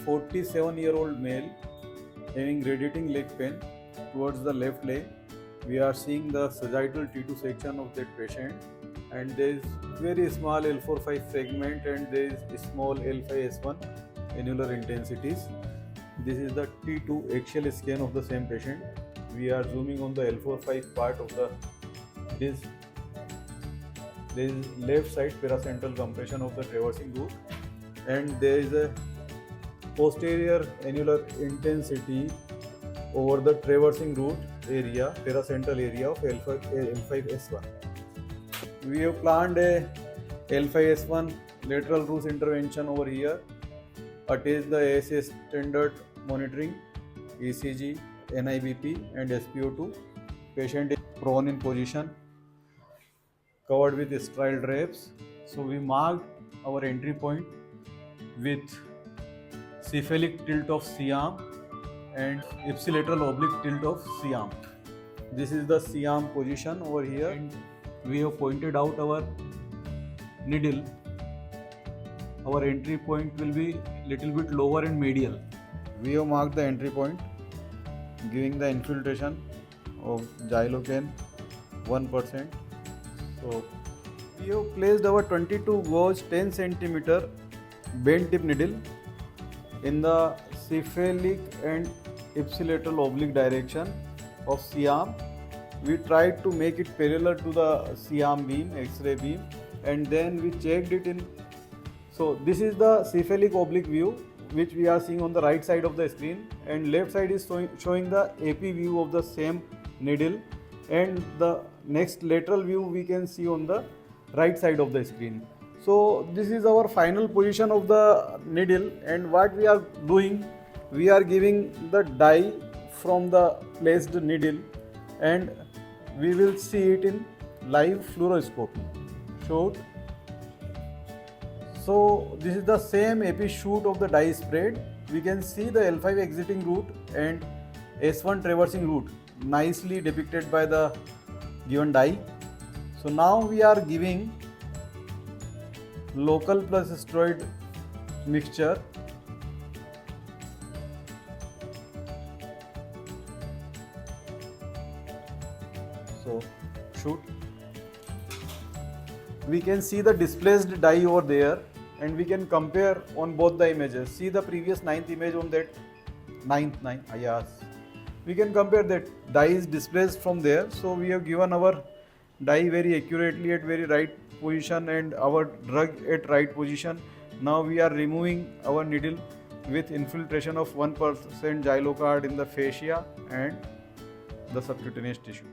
47-year-old male having radiating leg pain towards the left leg. We are seeing the sagittal T2 section of that patient, and there is very small L4-5 fragment and there is small L5-S1 annular intensities. This is the T2 axial scan of the same patient. We are zooming on the L4-5 part of the disc. There is left side paracentral compression of the traversing root, and there is a posterior annular intensity over the traversing root area, paracentral area of L5-S1. We have planned a L5-S1 lateral root intervention over here. Attach the ASA standard monitoring, ECG, NIBP and SpO2. Patient is prone in position, covered with sterile drapes. So we marked our entry point with cephalic tilt of C-arm and ipsilateral oblique tilt of C-arm. This is the C-arm position over here, and we have pointed out our needle. Our entry point will be little bit lower and medial. We have marked the entry point, giving the infiltration of xylocaine 1%. So we have placed our 22 gauge 10 cm bent tip needle in the cephalic and ipsilateral oblique direction of C-arm. We tried to make it parallel to the C-arm beam, X-ray beam, and then we checked it in. So this is the cephalic oblique view which we are seeing on the right side of the screen, and left side is showing the AP view of the same needle, and the next lateral view we can see on the right side of the screen. So this is our final position of the needle, and what we are doing, we are giving the dye from the placed needle, and we will see it in live fluoroscopy. So this is the same AP shoot of the dye spread. We can see the L5 exiting route and S1 traversing route nicely depicted by the given dye. So now we are giving local plus steroid mixture. So shoot. We can see the displaced dye over there, and we can compare on both the images. See the previous 9th image on that 9th. Yes. We can compare that dye is displaced from there. So we have given our dye very accurately at very right position and our drug at right position. Now we are removing our needle with infiltration of 1% xylocard in the fascia and the subcutaneous tissue.